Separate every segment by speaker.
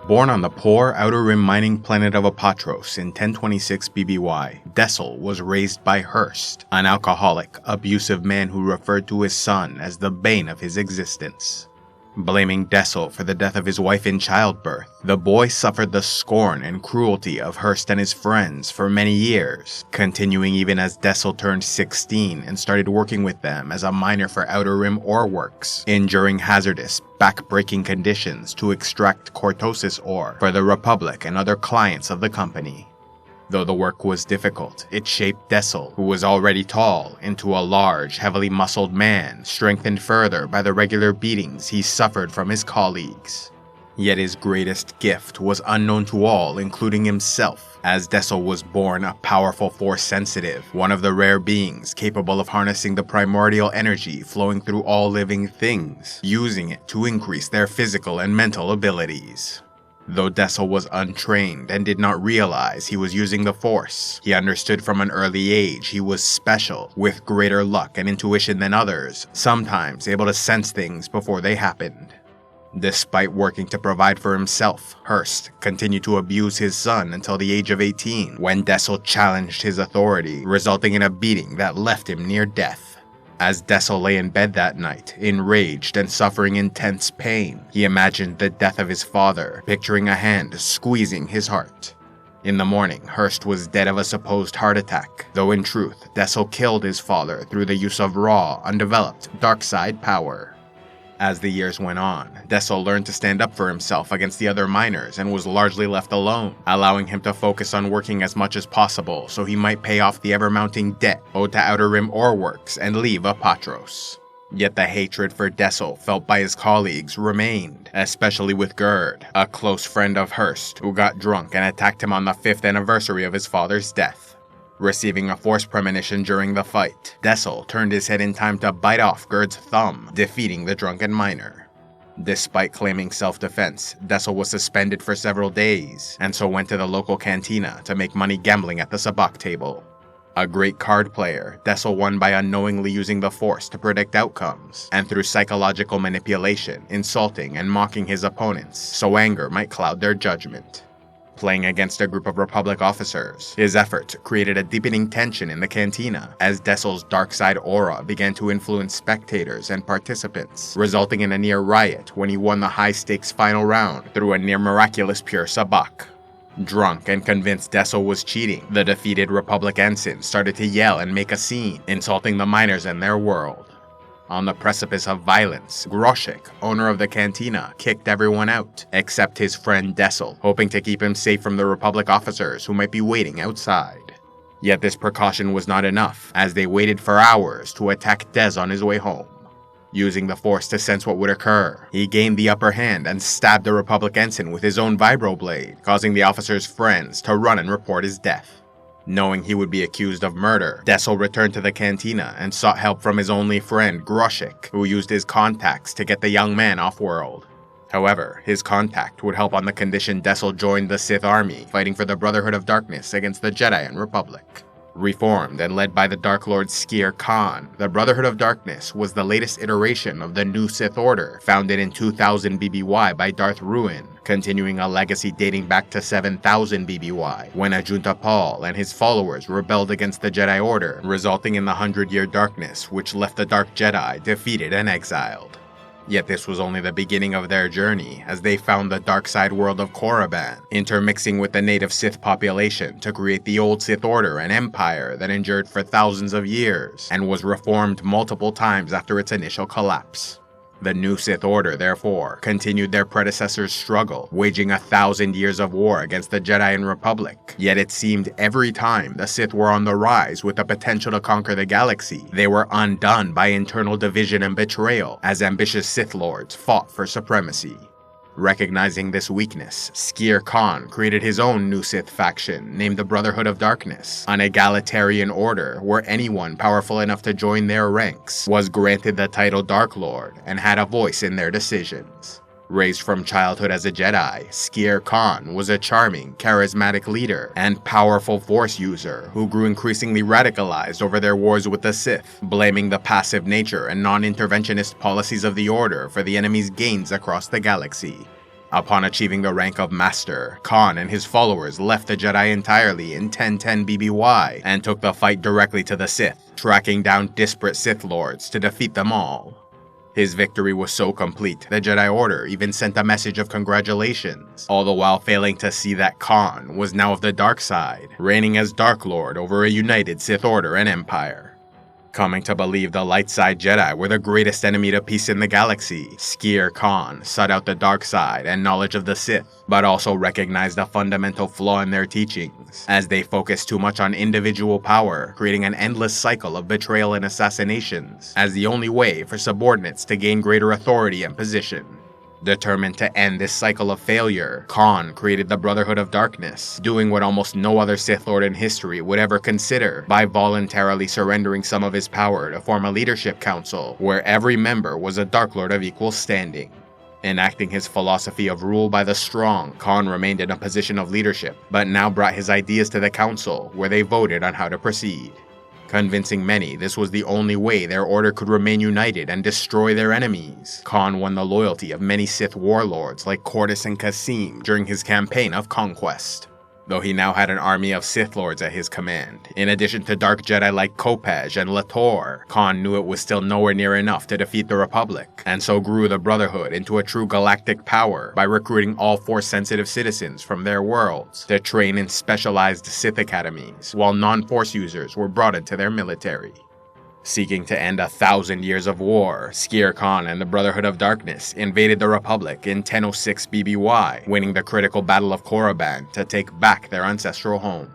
Speaker 1: Born on the poor Outer Rim mining planet of Apatros in 1026 BBY, Dessel was raised by Hurst, an alcoholic, abusive man who referred to his son as the bane of his existence. Blaming Dessel for the death of his wife in childbirth, the boy suffered the scorn and cruelty of Hurst and his friends for many years, continuing even as Dessel turned 16 and started working with them as a miner for Outer Rim ore works, enduring hazardous, back-breaking conditions to extract cortosis ore for the Republic and other clients of the company. Though the work was difficult, it shaped Dessel, who was already tall, into a large, heavily muscled man, strengthened further by the regular beatings he suffered from his colleagues. Yet his greatest gift was unknown to all, including himself, as Dessel was born a powerful Force-sensitive, one of the rare beings capable of harnessing the primordial energy flowing through all living things, using it to increase their physical and mental abilities. Though Dessel was untrained and did not realize he was using the Force, he understood from an early age he was special, with greater luck and intuition than others, sometimes able to sense things before they happened. Despite working to provide for himself, Hurst continued to abuse his son until the age of 18, when Dessel challenged his authority, resulting in a beating that left him near death. As Dessel lay in bed that night, enraged and suffering intense pain, he imagined the death of his father, picturing a hand squeezing his heart. In the morning, Hurst was dead of a supposed heart attack, though in truth, Dessel killed his father through the use of raw, undeveloped, dark side power. As the years went on, Dessel learned to stand up for himself against the other miners and was largely left alone, allowing him to focus on working as much as possible so he might pay off the ever-mounting debt owed to Outer Rim ore works and leave Apatros. Yet the hatred for Dessel felt by his colleagues remained, especially with Gerd, a close friend of Hurst, who got drunk and attacked him on the 5th anniversary of his father's death. Receiving a Force premonition during the fight, Dessel turned his head in time to bite off Gerd's thumb, defeating the drunken miner. Despite claiming self-defense, Dessel was suspended for several days, and so went to the local cantina to make money gambling at the sabacc table. A great card player, Dessel won by unknowingly using the Force to predict outcomes, and through psychological manipulation, insulting and mocking his opponents, so anger might cloud their judgment. Playing against a group of Republic officers, his efforts created a deepening tension in the cantina, as Dessel's dark side aura began to influence spectators and participants, resulting in a near riot when he won the high-stakes final round through a near-miraculous pure sabacc. Drunk and convinced Dessel was cheating, the defeated Republic ensign started to yell and make a scene, insulting the miners and their world. On the precipice of violence, Groshek, owner of the cantina, kicked everyone out, except his friend Dessel, hoping to keep him safe from the Republic officers who might be waiting outside. Yet this precaution was not enough, as they waited for hours to attack Des on his way home. Using the Force to sense what would occur, he gained the upper hand and stabbed the Republic ensign with his own vibroblade, causing the officer's friends to run and report his death. Knowing he would be accused of murder, Dessel returned to the cantina and sought help from his only friend, Groshek, who used his contacts to get the young man off-world. However, his contact would help on the condition Dessel joined the Sith army, fighting for the Brotherhood of Darkness against the Jedi and Republic. Reformed and led by the Dark Lord Shere Khan, the Brotherhood of Darkness was the latest iteration of the new Sith Order, founded in 2000 BBY by Darth Ruusan, continuing a legacy dating back to 7000 BBY, when Ajunta Paul and his followers rebelled against the Jedi Order, resulting in the 100-Year Darkness, which left the Dark Jedi defeated and exiled. Yet this was only the beginning of their journey, as they found the dark side world of Korriban, intermixing with the native Sith population to create the old Sith Order and Empire that endured for thousands of years, and was reformed multiple times after its initial collapse. The new Sith Order, therefore, continued their predecessors' struggle, waging 1,000 years of war against the Jedi and Republic. Yet it seemed every time the Sith were on the rise with the potential to conquer the galaxy, they were undone by internal division and betrayal, as ambitious Sith Lords fought for supremacy. Recognizing this weakness, Shere Khan created his own new Sith faction named the Brotherhood of Darkness, an egalitarian order where anyone powerful enough to join their ranks was granted the title Dark Lord and had a voice in their decisions. Raised from childhood as a Jedi, Shere Khan was a charming, charismatic leader and powerful Force user who grew increasingly radicalized over their wars with the Sith, blaming the passive nature and non-interventionist policies of the Order for the enemy's gains across the galaxy. Upon achieving the rank of Master, Khan and his followers left the Jedi entirely in 1010 BBY and took the fight directly to the Sith, tracking down disparate Sith Lords to defeat them all. His victory was so complete, the Jedi Order even sent a message of congratulations, all the while failing to see that Khan was now of the dark side, reigning as Dark Lord over a united Sith Order and Empire. Coming to believe the light side Jedi were the greatest enemy to peace in the galaxy, Skier Khan sought out the dark side and knowledge of the Sith, but also recognized a fundamental flaw in their teachings, as they focused too much on individual power, creating an endless cycle of betrayal and assassinations, as the only way for subordinates to gain greater authority and position. Determined to end this cycle of failure, Khan created the Brotherhood of Darkness, doing what almost no other Sith Lord in history would ever consider by voluntarily surrendering some of his power to form a leadership council where every member was a Dark Lord of equal standing. Enacting his philosophy of rule by the strong, Khan remained in a position of leadership, but now brought his ideas to the council where they voted on how to proceed. Convincing many this was the only way their order could remain united and destroy their enemies, Khan won the loyalty of many Sith warlords like Cortus and Kasim during his campaign of conquest. Though he now had an army of Sith Lords at his command, in addition to Dark Jedi like Kopaj and Lator, Khan knew it was still nowhere near enough to defeat the Republic, and so grew the Brotherhood into a true galactic power by recruiting all Force-sensitive citizens from their worlds to train in specialized Sith academies, while non-Force users were brought into their military. Seeking to end 1,000 years of war, Skier Khan and the Brotherhood of Darkness invaded the Republic in 1006 BBY, winning the critical Battle of Korriban to take back their ancestral home.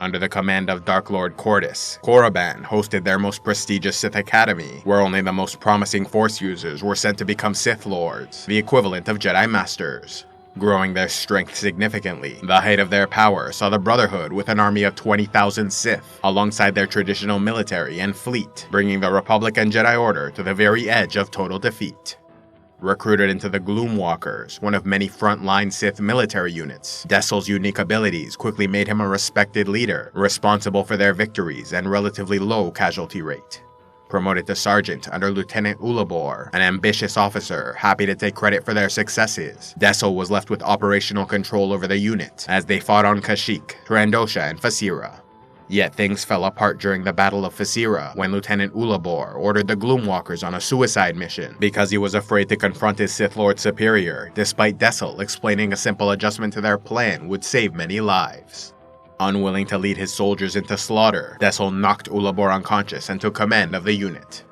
Speaker 1: Under the command of Dark Lord Cortus, Korriban hosted their most prestigious Sith Academy, where only the most promising Force users were sent to become Sith Lords, the equivalent of Jedi Masters. Growing their strength significantly, the height of their power saw the Brotherhood with an army of 20,000 Sith, alongside their traditional military and fleet, bringing the Republic and Jedi Order to the very edge of total defeat. Recruited into the Gloomwalkers, one of many frontline Sith military units, Dessel's unique abilities quickly made him a respected leader, responsible for their victories and relatively low casualty rate. Promoted to sergeant under Lieutenant Ulabor, an ambitious officer happy to take credit for their successes, Dessel was left with operational control over the unit as they fought on Kashyyyk, Trandosha, and Fasira. Yet things fell apart during the Battle of Fasira when Lieutenant Ulabor ordered the Gloomwalkers on a suicide mission because he was afraid to confront his Sith Lord superior, despite Dessel explaining a simple adjustment to their plan would save many lives. Unwilling to lead his soldiers into slaughter, Dessel knocked Ulabor unconscious and took command of the unit.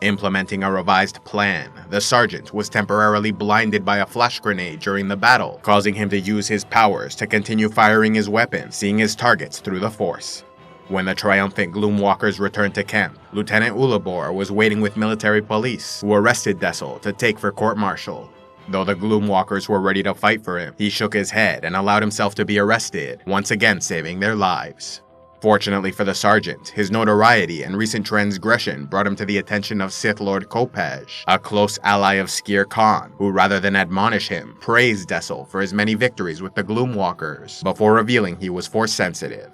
Speaker 1: Implementing a revised plan, the sergeant was temporarily blinded by a flash grenade during the battle, causing him to use his powers to continue firing his weapon, seeing his targets through the Force. When the triumphant Gloomwalkers returned to camp, Lieutenant Ulabor was waiting with military police, who arrested Dessel to take for court-martial. Though the Gloomwalkers were ready to fight for him, he shook his head and allowed himself to be arrested, once again saving their lives. Fortunately for the sergeant, his notoriety and recent transgression brought him to the attention of Sith Lord Kopaj, a close ally of Skier Khan, who rather than admonish him, praised Dessel for his many victories with the Gloomwalkers, before revealing he was Force-sensitive.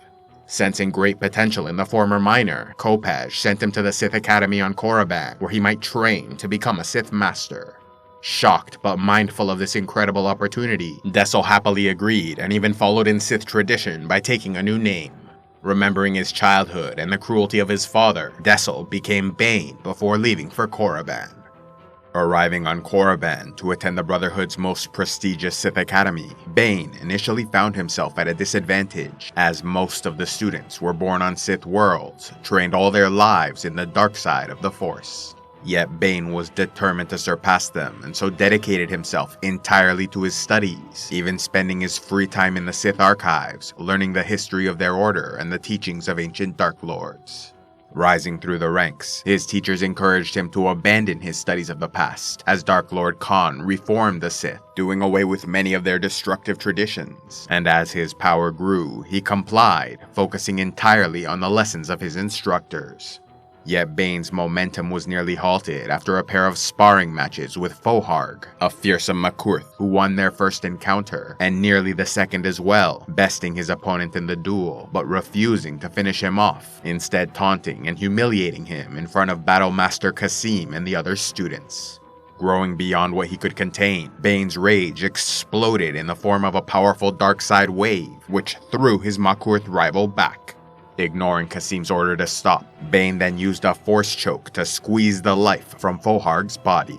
Speaker 1: Sensing great potential in the former miner, Kopaj sent him to the Sith Academy on Korriban, where he might train to become a Sith Master. Shocked but mindful of this incredible opportunity, Dessel happily agreed and even followed in Sith tradition by taking a new name. Remembering his childhood and the cruelty of his father, Dessel became Bane before leaving for Korriban. Arriving on Korriban to attend the Brotherhood's most prestigious Sith Academy, Bane initially found himself at a disadvantage, as most of the students were born on Sith worlds, trained all their lives in the dark side of the Force. Yet Bane was determined to surpass them, and so dedicated himself entirely to his studies, even spending his free time in the Sith archives, learning the history of their order and the teachings of ancient Dark Lords. Rising through the ranks, his teachers encouraged him to abandon his studies of the past, as Dark Lord Khan reformed the Sith, doing away with many of their destructive traditions. And as his power grew, he complied, focusing entirely on the lessons of his instructors. Yet Bane's momentum was nearly halted after a pair of sparring matches with Foharg, a fearsome Makurth who won their first encounter, and nearly the second as well, besting his opponent in the duel, but refusing to finish him off, instead taunting and humiliating him in front of Battle Master Kasim and the other students. Growing beyond what he could contain, Bane's rage exploded in the form of a powerful dark side wave, which threw his Makurth rival back. Ignoring Kasim's order to stop, Bane then used a force choke to squeeze the life from Foharg's body.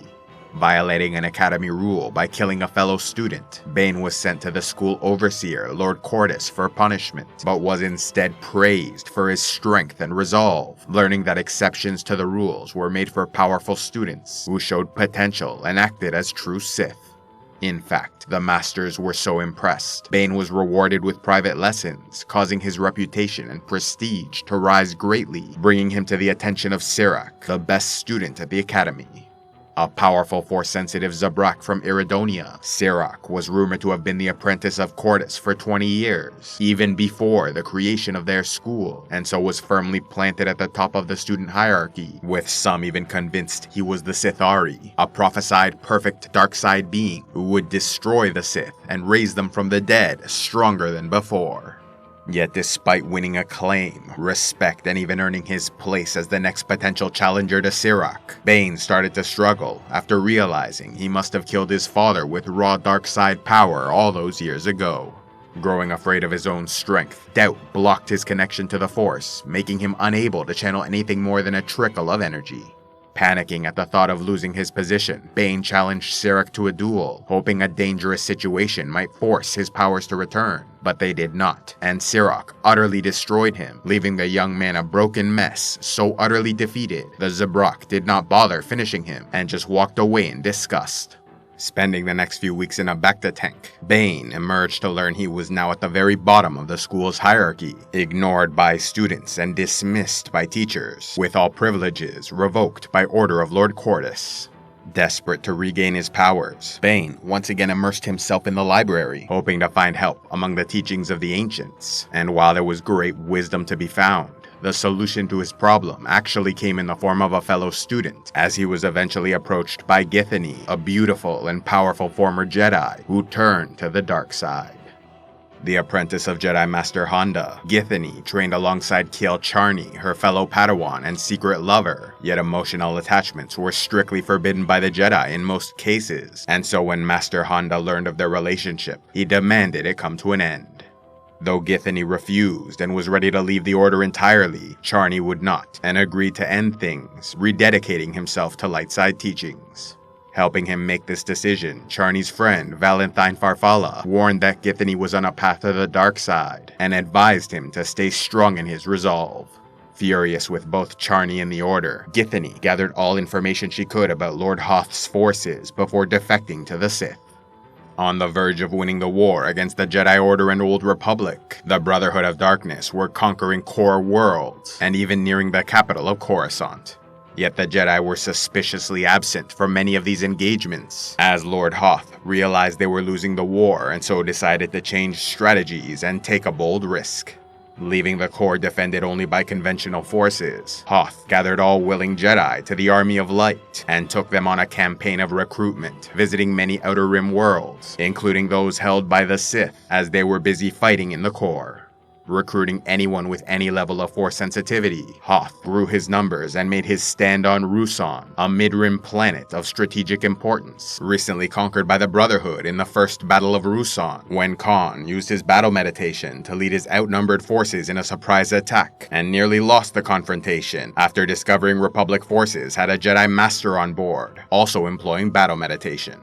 Speaker 1: Violating an academy rule by killing a fellow student, Bane was sent to the school overseer, Lord Cordis, for punishment, but was instead praised for his strength and resolve, learning that exceptions to the rules were made for powerful students who showed potential and acted as true Sith. In fact, the masters were so impressed, Bane was rewarded with private lessons, causing his reputation and prestige to rise greatly, bringing him to the attention of Sirac, the best student at the academy. A powerful Force-sensitive Zabrak from Iridonia, Sirac was rumored to have been the apprentice of Cordis for 20 years, even before the creation of their school, and so was firmly planted at the top of the student hierarchy, with some even convinced he was the Sithari, a prophesied perfect dark side being who would destroy the Sith and raise them from the dead stronger than before. Yet despite winning acclaim, respect, and even earning his place as the next potential challenger to Sirac, Bane started to struggle after realizing he must have killed his father with raw dark side power all those years ago. Growing afraid of his own strength, doubt blocked his connection to the Force, making him unable to channel anything more than a trickle of energy. Panicking at the thought of losing his position, Bane challenged Sirac to a duel, hoping a dangerous situation might force his powers to return. But they did not, and Sirac utterly destroyed him, leaving the young man a broken mess, so utterly defeated, the Zabrak did not bother finishing him, and just walked away in disgust. Spending the next few weeks in a Bacta tank, Bane emerged to learn he was now at the very bottom of the school's hierarchy, ignored by students and dismissed by teachers, with all privileges revoked by order of Lord Cordis. Desperate to regain his powers, Bane once again immersed himself in the library, hoping to find help among the teachings of the ancients, and while there was great wisdom to be found, the solution to his problem actually came in the form of a fellow student, as he was eventually approached by Githany, a beautiful and powerful former Jedi who turned to the dark side. The apprentice of Jedi Master Honda, Githany trained alongside Kiel Charney, her fellow Padawan and secret lover, yet emotional attachments were strictly forbidden by the Jedi in most cases, and so when Master Honda learned of their relationship, he demanded it come to an end. Though Githany refused and was ready to leave the order entirely, Charney would not, and agreed to end things, rededicating himself to light side teachings. Helping him make this decision, Charney's friend, Valentine Farfalla, warned that Githany was on a path to the dark side, and advised him to stay strong in his resolve. Furious with both Charney and the Order, Githany gathered all information she could about Lord Hoth's forces before defecting to the Sith. On the verge of winning the war against the Jedi Order and Old Republic, the Brotherhood of Darkness were conquering core worlds, and even nearing the capital of Coruscant. Yet the Jedi were suspiciously absent from many of these engagements, as Lord Hoth realized they were losing the war and so decided to change strategies and take a bold risk. Leaving the core defended only by conventional forces, Hoth gathered all willing Jedi to the Army of Light and took them on a campaign of recruitment, visiting many Outer Rim worlds, including those held by the Sith, as they were busy fighting in the core. Recruiting anyone with any level of Force sensitivity, Hoth grew his numbers and made his stand on Ruusan, a mid-rim planet of strategic importance, recently conquered by the Brotherhood in the First Battle of Ruusan, when Khan used his battle meditation to lead his outnumbered forces in a surprise attack, and nearly lost the confrontation after discovering Republic forces had a Jedi Master on board, also employing battle meditation.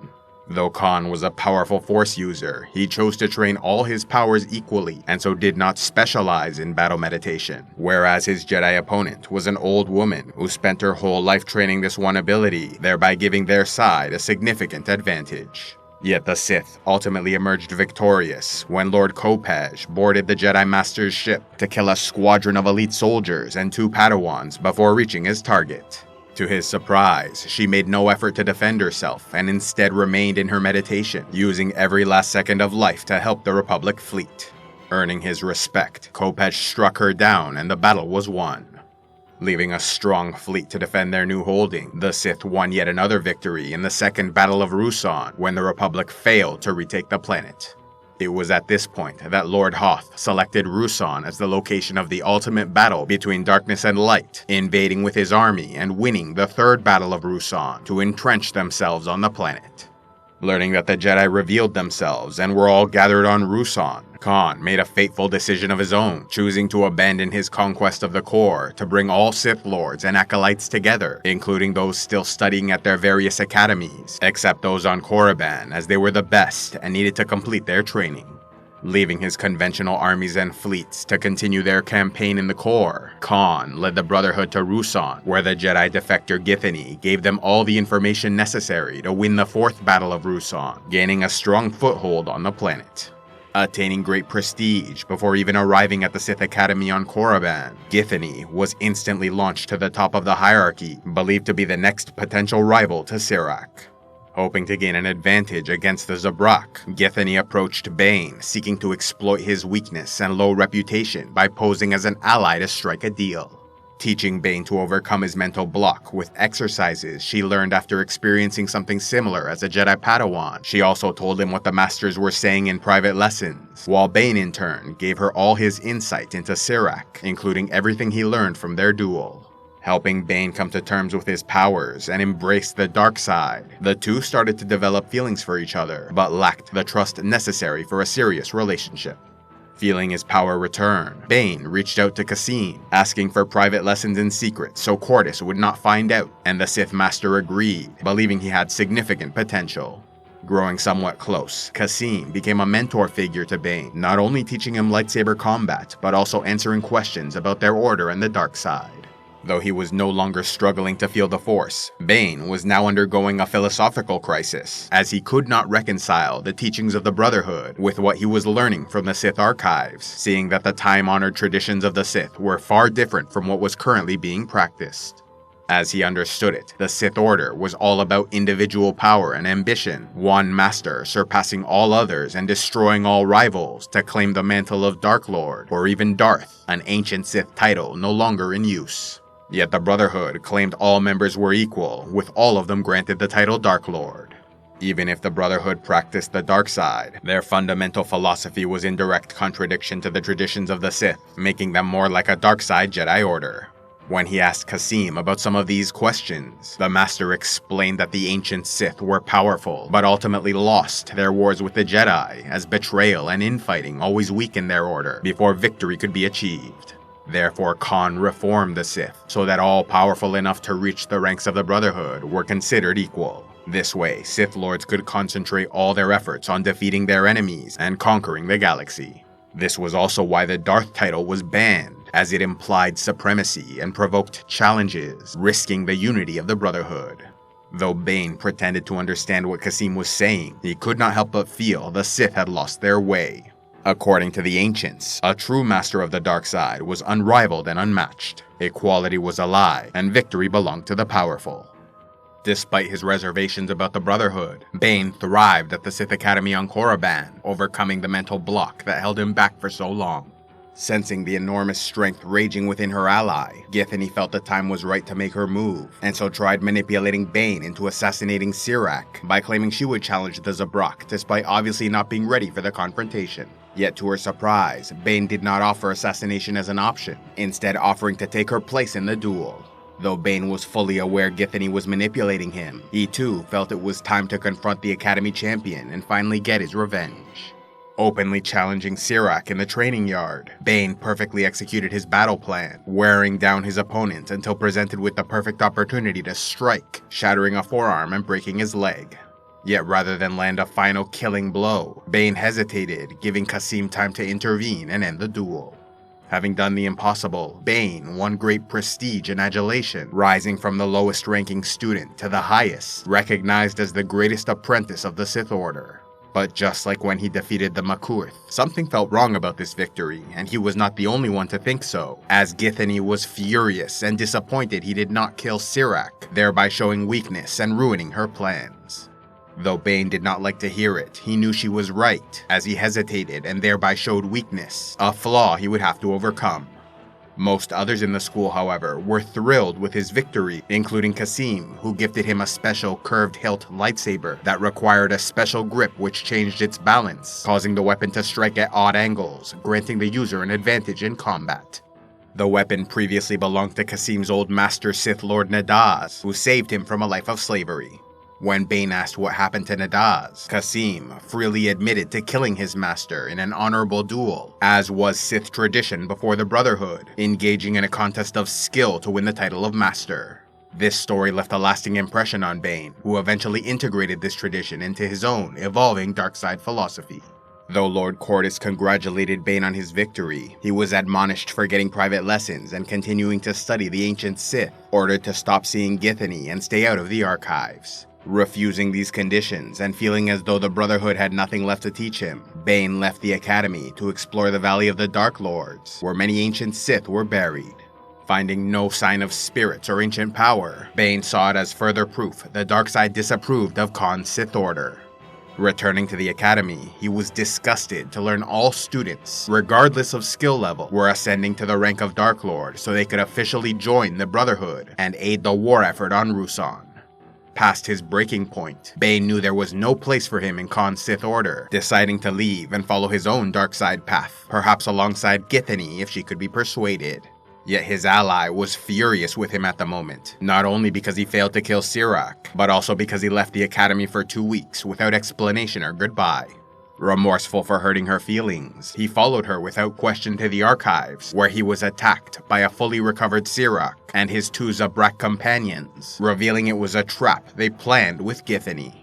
Speaker 1: Though Khan was a powerful Force user, he chose to train all his powers equally, and so did not specialize in battle meditation, whereas his Jedi opponent was an old woman who spent her whole life training this one ability, thereby giving their side a significant advantage. Yet the Sith ultimately emerged victorious when Lord Kopaj boarded the Jedi Master's ship to kill a squadron of elite soldiers and 2 Padawans before reaching his target. To his surprise, she made no effort to defend herself and instead remained in her meditation, using every last second of life to help the Republic fleet. Earning his respect, Kopaj struck her down and the battle was won. Leaving a strong fleet to defend their new holding, the Sith won yet another victory in the Second Battle of Ruusan when the Republic failed to retake the planet. It was at this point that Lord Hoth selected Ruusan as the location of the ultimate battle between darkness and light, invading with his army and winning the third battle of Ruusan to entrench themselves on the planet. Learning that the Jedi revealed themselves and were all gathered on Ruusan, Khan made a fateful decision of his own, choosing to abandon his conquest of the core to bring all Sith Lords and Acolytes together, including those still studying at their various academies, except those on Korriban, as they were the best and needed to complete their training. Leaving his conventional armies and fleets to continue their campaign in the core, Khan led the Brotherhood to Ruusan, where the Jedi defector Githany gave them all the information necessary to win the fourth Battle of Ruusan, gaining a strong foothold on the planet. Attaining great prestige before even arriving at the Sith Academy on Korriban, Githany was instantly launched to the top of the hierarchy, believed to be the next potential rival to Sirac. Hoping to gain an advantage against the Zabrak, Githany approached Bane, seeking to exploit his weakness and low reputation by posing as an ally to strike a deal. Teaching Bane to overcome his mental block with exercises she learned after experiencing something similar as a Jedi Padawan, she also told him what the Masters were saying in private lessons, while Bane in turn gave her all his insight into Sirac, including everything he learned from their duel. Helping Bane come to terms with his powers and embrace the dark side, the two started to develop feelings for each other, but lacked the trust necessary for a serious relationship. Feeling his power return, Bane reached out to Kas'im, asking for private lessons in secret so Qordis would not find out, and the Sith Master agreed, believing he had significant potential. Growing somewhat close, Kas'im became a mentor figure to Bane, not only teaching him lightsaber combat, but also answering questions about their order and the dark side. Though he was no longer struggling to feel the Force, Bane was now undergoing a philosophical crisis, as he could not reconcile the teachings of the Brotherhood with what he was learning from the Sith archives, seeing that the time-honored traditions of the Sith were far different from what was currently being practiced. As he understood it, the Sith Order was all about individual power and ambition, one master surpassing all others and destroying all rivals to claim the mantle of Dark Lord, or even Darth, an ancient Sith title no longer in use. Yet the Brotherhood claimed all members were equal, with all of them granted the title Dark Lord. Even if the Brotherhood practiced the dark side, their fundamental philosophy was in direct contradiction to the traditions of the Sith, making them more like a dark side Jedi Order. When he asked Kas'im about some of these questions, the Master explained that the ancient Sith were powerful, but ultimately lost their wars with the Jedi, as betrayal and infighting always weakened their order before victory could be achieved. Therefore, Khan reformed the Sith, so that all powerful enough to reach the ranks of the Brotherhood were considered equal. This way, Sith Lords could concentrate all their efforts on defeating their enemies and conquering the galaxy. This was also why the Darth title was banned, as it implied supremacy and provoked challenges, risking the unity of the Brotherhood. Though Bane pretended to understand what Kas'im was saying, he could not help but feel the Sith had lost their way. According to the ancients, a true master of the dark side was unrivaled and unmatched. Equality was a lie, and victory belonged to the powerful. Despite his reservations about the Brotherhood, Bane thrived at the Sith Academy on Korriban, overcoming the mental block that held him back for so long. Sensing the enormous strength raging within her ally, Githany felt the time was right to make her move, and so tried manipulating Bane into assassinating Sirac by claiming she would challenge the Zabrak despite obviously not being ready for the confrontation. Yet to her surprise, Bane did not offer assassination as an option, instead offering to take her place in the duel. Though Bane was fully aware Githany was manipulating him, he too felt it was time to confront the Academy champion and finally get his revenge. Openly challenging Sirac in the training yard, Bane perfectly executed his battle plan, wearing down his opponent until presented with the perfect opportunity to strike, shattering a forearm and breaking his leg. Yet rather than land a final killing blow, Bane hesitated, giving Kas'im time to intervene and end the duel. Having done the impossible, Bane won great prestige and adulation, rising from the lowest ranking student to the highest, recognized as the greatest apprentice of the Sith Order. But just like when he defeated the Makurth, something felt wrong about this victory, and he was not the only one to think so, as Githany was furious and disappointed he did not kill Sirac, thereby showing weakness and ruining her plans. Though Bane did not like to hear it, he knew she was right, as he hesitated and thereby showed weakness, a flaw he would have to overcome. Most others in the school, however, were thrilled with his victory, including Kasim, who gifted him a special curved-hilt lightsaber that required a special grip which changed its balance, causing the weapon to strike at odd angles, granting the user an advantage in combat. The weapon previously belonged to Kasim's old master Sith Lord Nadaz, who saved him from a life of slavery. When Bane asked what happened to Nadaz, Kasim freely admitted to killing his master in an honorable duel, as was Sith tradition before the Brotherhood, engaging in a contest of skill to win the title of Master. This story left a lasting impression on Bane, who eventually integrated this tradition into his own evolving dark side philosophy. Though Lord Cortis congratulated Bane on his victory, he was admonished for getting private lessons and continuing to study the ancient Sith, ordered to stop seeing Githany and stay out of the archives. Refusing these conditions and feeling as though the Brotherhood had nothing left to teach him, Bane left the academy to explore the Valley of the Dark Lords, where many ancient Sith were buried. Finding no sign of spirits or ancient power, Bane saw it as further proof the dark side disapproved of Khan's Sith Order. Returning to the academy, he was disgusted to learn all students, regardless of skill level, were ascending to the rank of Dark Lord so they could officially join the Brotherhood and aid the war effort on Ruusan. Past his breaking point, Bane knew there was no place for him in Khan's Sith Order, deciding to leave and follow his own dark side path, perhaps alongside Githany if she could be persuaded. Yet his ally was furious with him at the moment, not only because he failed to kill Sirac, but also because he left the academy for 2 weeks without explanation or goodbye. Remorseful for hurting her feelings, he followed her without question to the archives, where he was attacked by a fully recovered Sirac and his 2 Zabrak companions, revealing it was a trap they planned with Githany.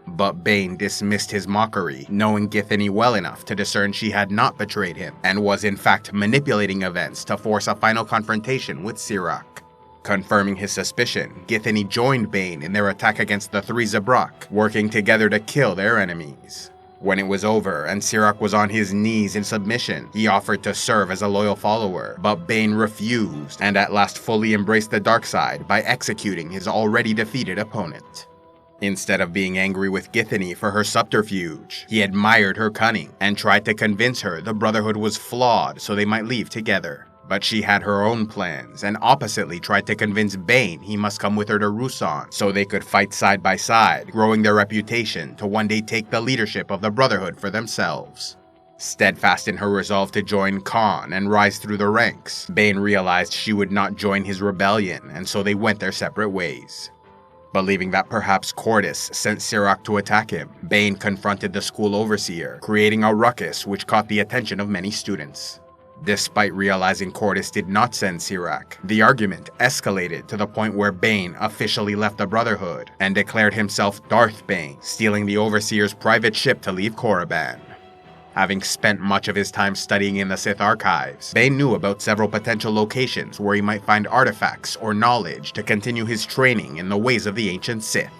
Speaker 1: But Bane dismissed his mockery, knowing Githany well enough to discern she had not betrayed him, and was in fact manipulating events to force a final confrontation with Sirac. Confirming his suspicion, Githany joined Bane in their attack against the 3 Zabrak, working together to kill their enemies. When it was over and Sirac was on his knees in submission, he offered to serve as a loyal follower, but Bane refused and at last fully embraced the dark side by executing his already defeated opponent. Instead of being angry with Githany for her subterfuge, he admired her cunning and tried to convince her the Brotherhood was flawed so they might leave together. But she had her own plans, and oppositely tried to convince Bane he must come with her to Ruusan so they could fight side by side, growing their reputation to one day take the leadership of the Brotherhood for themselves. Steadfast in her resolve to join Khan and rise through the ranks, Bane realized she would not join his rebellion, and so they went their separate ways. Believing that perhaps Cortis sent Sirac to attack him, Bane confronted the school overseer, creating a ruckus which caught the attention of many students. Despite realizing Cortis did not send Sirac, the argument escalated to the point where Bane officially left the Brotherhood and declared himself Darth Bane, stealing the Overseer's private ship to leave Korriban. Having spent much of his time studying in the Sith archives, Bane knew about several potential locations where he might find artifacts or knowledge to continue his training in the ways of the ancient Sith.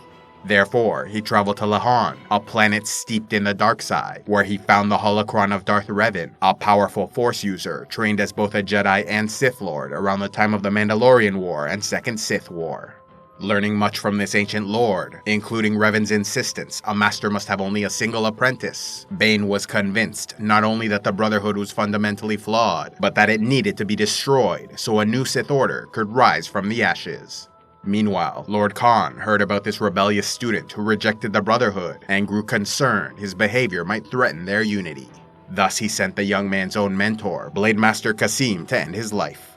Speaker 1: Therefore, he traveled to Lahan, a planet steeped in the dark side, where he found the holocron of Darth Revan, a powerful Force user trained as both a Jedi and Sith Lord around the time of the Mandalorian War and Second Sith War. Learning much from this ancient lord, including Revan's insistence a master must have only a single apprentice, Bane was convinced not only that the Brotherhood was fundamentally flawed, but that it needed to be destroyed so a new Sith Order could rise from the ashes. Meanwhile, Lord Khan heard about this rebellious student who rejected the Brotherhood and grew concerned his behavior might threaten their unity. Thus he sent the young man's own mentor, Blade Master Kasim, to end his life.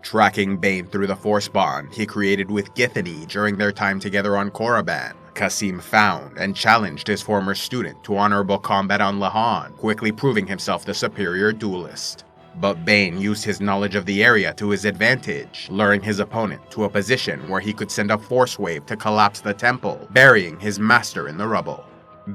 Speaker 1: Tracking Bane through the Force bond he created with Githany during their time together on Korriban, Kasim found and challenged his former student to honorable combat on Lahan, quickly proving himself the superior duelist. But Bane used his knowledge of the area to his advantage, luring his opponent to a position where he could send a force wave to collapse the temple, burying his master in the rubble.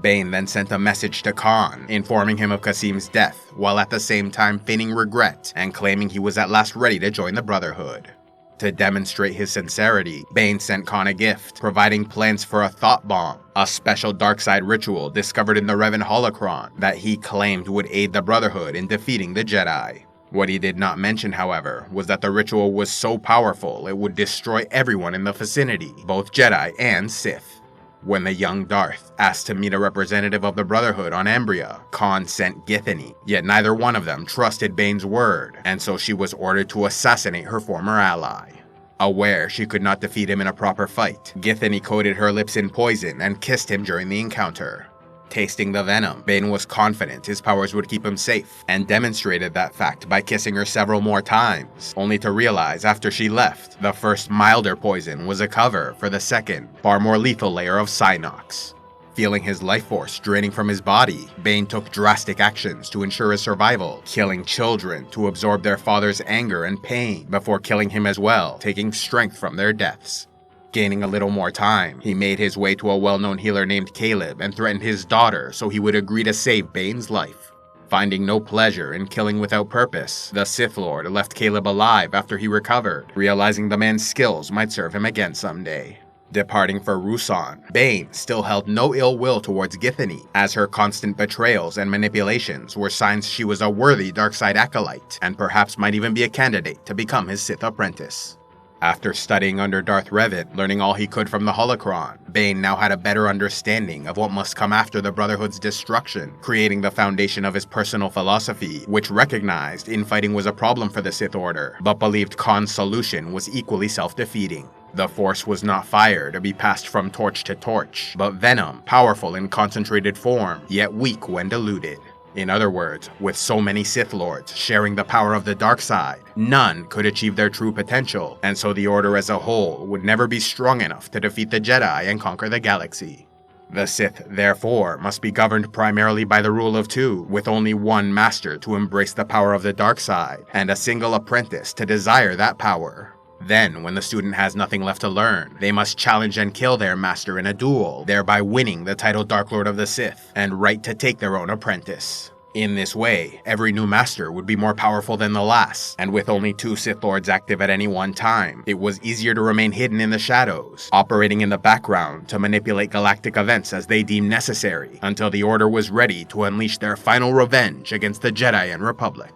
Speaker 1: Bane then sent a message to Khan, informing him of Kasim's death, while at the same time feigning regret and claiming he was at last ready to join the Brotherhood. To demonstrate his sincerity, Bane sent Khan a gift, providing plans for a thought bomb, a special darkside ritual discovered in the Revan holocron that he claimed would aid the Brotherhood in defeating the Jedi. What he did not mention, however, was that the ritual was so powerful it would destroy everyone in the vicinity, both Jedi and Sith. When the young Darth asked to meet a representative of the Brotherhood on Ambria, Khan sent Githany, yet neither one of them trusted Bane's word, and so she was ordered to assassinate her former ally. Aware she could not defeat him in a proper fight, Githany coated her lips in poison and kissed him during the encounter. Tasting the venom, Bane was confident his powers would keep him safe, and demonstrated that fact by kissing her several more times, only to realize after she left, the first milder poison was a cover for the second, far more lethal layer of Synox. Feeling his life force draining from his body, Bane took drastic actions to ensure his survival, killing children to absorb their father's anger and pain, before killing him as well, taking strength from their deaths. Gaining a little more time, he made his way to a well-known healer named Caleb and threatened his daughter so he would agree to save Bane's life. Finding no pleasure in killing without purpose, the Sith Lord left Caleb alive after he recovered, realizing the man's skills might serve him again someday. Departing for Ruusan, Bane still held no ill will towards Githany, as her constant betrayals and manipulations were signs she was a worthy dark side acolyte, and perhaps might even be a candidate to become his Sith apprentice. After studying under Darth Revan, learning all he could from the holocron, Bane now had a better understanding of what must come after the Brotherhood's destruction, creating the foundation of his personal philosophy, which recognized infighting was a problem for the Sith Order, but believed Khan's solution was equally self-defeating. The Force was not fire to be passed from torch to torch, but venom, powerful in concentrated form, yet weak when diluted. In other words, with so many Sith Lords sharing the power of the dark side, none could achieve their true potential, and so the Order as a whole would never be strong enough to defeat the Jedi and conquer the galaxy. The Sith, therefore, must be governed primarily by the rule of two, with only one master to embrace the power of the dark side, and a single apprentice to desire that power. Then, when the student has nothing left to learn, they must challenge and kill their master in a duel, thereby winning the title Dark Lord of the Sith, and right to take their own apprentice. In this way, every new master would be more powerful than the last, and with only 2 Sith Lords active at any one time, it was easier to remain hidden in the shadows, operating in the background to manipulate galactic events as they deemed necessary, until the Order was ready to unleash their final revenge against the Jedi and Republic.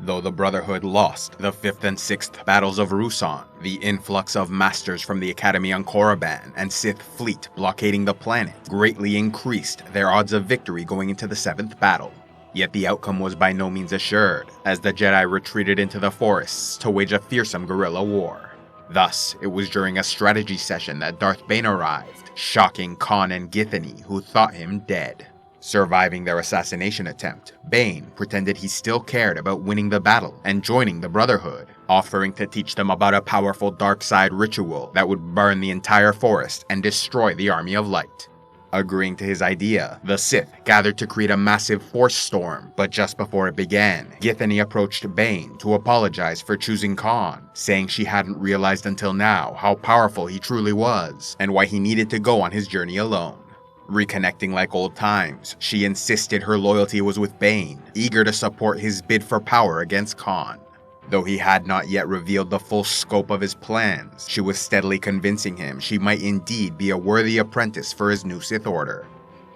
Speaker 1: Though the Brotherhood lost the 5th and 6th battles of Ruusan, the influx of masters from the Academy on Korriban and Sith fleet blockading the planet greatly increased their odds of victory going into the 7th battle. Yet the outcome was by no means assured, as the Jedi retreated into the forests to wage a fearsome guerrilla war. Thus, it was during a strategy session that Darth Bane arrived, shocking Khan and Githany, who thought him dead. Surviving their assassination attempt, Bane pretended he still cared about winning the battle and joining the Brotherhood, offering to teach them about a powerful dark side ritual that would burn the entire forest and destroy the Army of Light. Agreeing to his idea, the Sith gathered to create a massive force storm, but just before it began, Githany approached Bane to apologize for choosing Khan, saying she hadn't realized until now how powerful he truly was, and why he needed to go on his journey alone. Reconnecting like old times, she insisted her loyalty was with Bane, eager to support his bid for power against Khan. Though he had not yet revealed the full scope of his plans, she was steadily convincing him she might indeed be a worthy apprentice for his new Sith Order.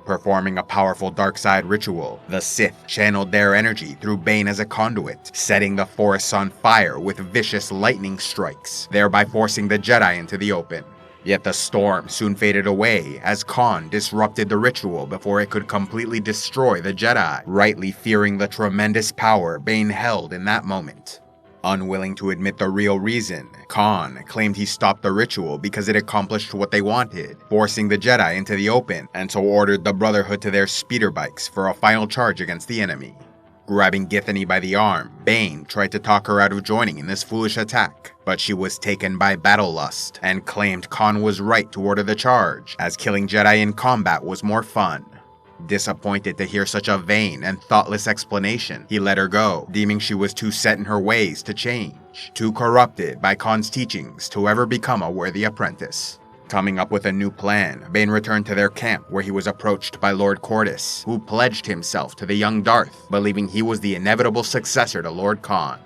Speaker 1: Performing a powerful dark side ritual, the Sith channeled their energy through Bane as a conduit, setting the forests on fire with vicious lightning strikes, thereby forcing the Jedi into the open. Yet the storm soon faded away as Khan disrupted the ritual before it could completely destroy the Jedi, rightly fearing the tremendous power Bane held in that moment. Unwilling to admit the real reason, Khan claimed he stopped the ritual because it accomplished what they wanted, forcing the Jedi into the open, and so ordered the Brotherhood to their speeder bikes for a final charge against the enemy. Grabbing Githany by the arm, Bane tried to talk her out of joining in this foolish attack, but she was taken by battle lust and claimed Khan was right to order the charge, as killing Jedi in combat was more fun. Disappointed to hear such a vain and thoughtless explanation, he let her go, deeming she was too set in her ways to change, too corrupted by Khan's teachings to ever become a worthy apprentice. Coming up with a new plan, Bane returned to their camp where he was approached by Lord Cordis, who pledged himself to the young Darth, believing he was the inevitable successor to Lord Khan.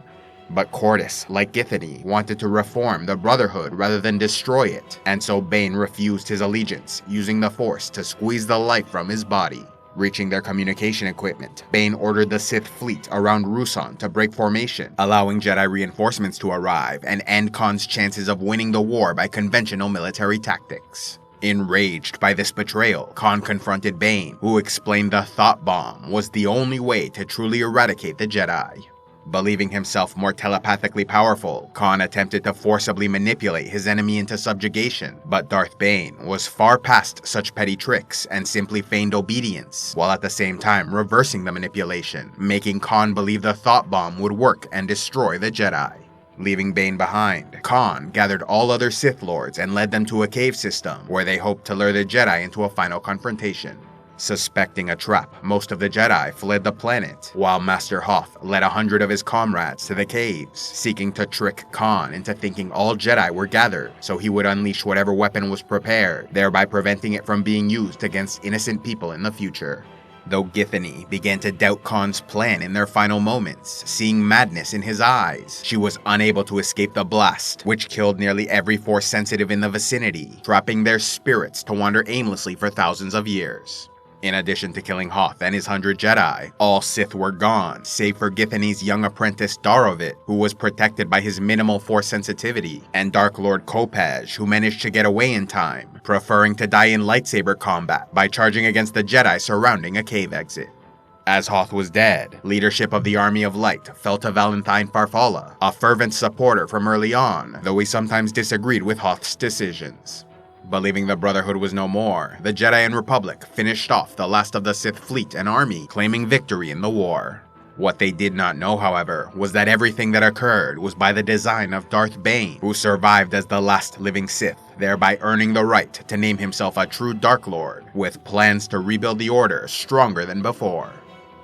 Speaker 1: But Cordis, like Githany, wanted to reform the Brotherhood rather than destroy it, and so Bane refused his allegiance, using the Force to squeeze the life from his body. Reaching their communication equipment, Bane ordered the Sith fleet around Ruusan to break formation, allowing Jedi reinforcements to arrive and end Khan's chances of winning the war by conventional military tactics. Enraged by this betrayal, Khan confronted Bane, who explained the thought bomb was the only way to truly eradicate the Jedi. Believing himself more telepathically powerful, Khan attempted to forcibly manipulate his enemy into subjugation, but Darth Bane was far past such petty tricks and simply feigned obedience, while at the same time reversing the manipulation, making Khan believe the thought bomb would work and destroy the Jedi. Leaving Bane behind, Khan gathered all other Sith Lords and led them to a cave system where they hoped to lure the Jedi into a final confrontation. Suspecting a trap, most of the Jedi fled the planet, while Master Hoth led 100 of his comrades to the caves, seeking to trick Khan into thinking all Jedi were gathered so he would unleash whatever weapon was prepared, thereby preventing it from being used against innocent people in the future. Though Githany began to doubt Khan's plan in their final moments, seeing madness in his eyes, she was unable to escape the blast, which killed nearly every Force sensitive in the vicinity, trapping their spirits to wander aimlessly for thousands of years. In addition to killing Hoth and his 100 Jedi, all Sith were gone, save for Githany's young apprentice Darovit, who was protected by his minimal Force sensitivity, and Dark Lord Kopaj, who managed to get away in time, preferring to die in lightsaber combat by charging against the Jedi surrounding a cave exit. As Hoth was dead, leadership of the Army of Light fell to Valentine Farfalla, a fervent supporter from early on, though he sometimes disagreed with Hoth's decisions. Believing the Brotherhood was no more, the Jedi and Republic finished off the last of the Sith fleet and army, claiming victory in the war. What they did not know, however, was that everything that occurred was by the design of Darth Bane, who survived as the last living Sith, thereby earning the right to name himself a true Dark Lord, with plans to rebuild the Order stronger than before.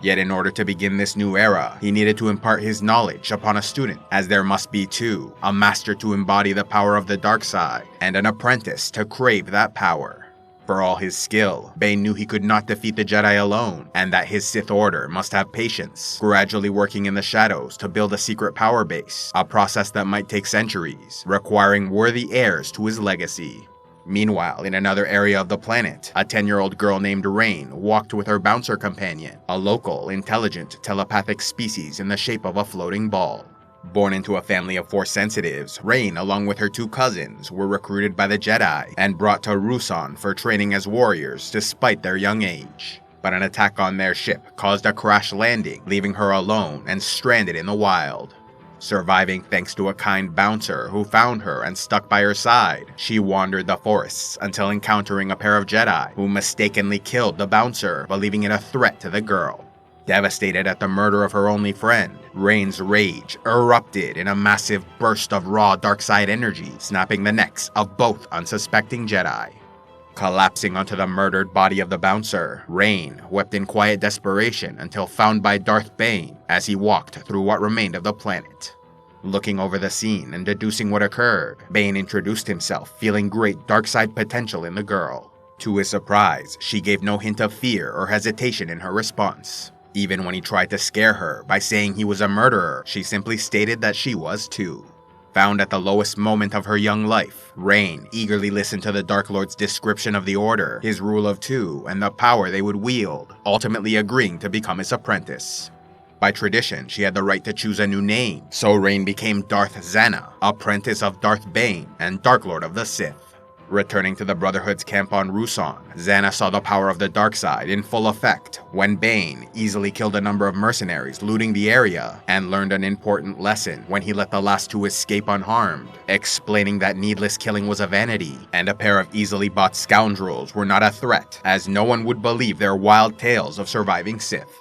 Speaker 1: Yet in order to begin this new era, he needed to impart his knowledge upon a student, as there must be two, a master to embody the power of the dark side, and an apprentice to crave that power. For all his skill, Bane knew he could not defeat the Jedi alone, and that his Sith Order must have patience, gradually working in the shadows to build a secret power base, a process that might take centuries, requiring worthy heirs to his legacy. Meanwhile, in another area of the planet, a 10-year-old girl named Rain walked with her bouncer companion, a local, intelligent, telepathic species in the shape of a floating ball. Born into a family of Force sensitives, Rain, along with her two cousins, were recruited by the Jedi and brought to Ruusan for training as warriors despite their young age. But an attack on their ship caused a crash landing, leaving her alone and stranded in the wild. Surviving thanks to a kind bouncer who found her and stuck by her side, she wandered the forests until encountering a pair of Jedi who mistakenly killed the bouncer, believing it a threat to the girl. Devastated at the murder of her only friend, Rain's rage erupted in a massive burst of raw dark-side energy, snapping the necks of both unsuspecting Jedi. Collapsing onto the murdered body of the bouncer, Rain wept in quiet desperation until found by Darth Bane as he walked through what remained of the planet. Looking over the scene and deducing what occurred, Bane introduced himself, feeling great dark side potential in the girl. To his surprise, she gave no hint of fear or hesitation in her response. Even when he tried to scare her by saying he was a murderer, she simply stated that she was too. Found at the lowest moment of her young life, Rain eagerly listened to the Dark Lord's description of the Order, his rule of two, and the power they would wield, ultimately agreeing to become his apprentice. By tradition, she had the right to choose a new name, so Rain became Darth Zannah, apprentice of Darth Bane and Dark Lord of the Sith. Returning to the Brotherhood's camp on Ruusan, Zannah saw the power of the dark side in full effect when Bane easily killed a number of mercenaries looting the area and learned an important lesson when he let the last two escape unharmed, explaining that needless killing was a vanity and a pair of easily bought scoundrels were not a threat, as no one would believe their wild tales of surviving Sith.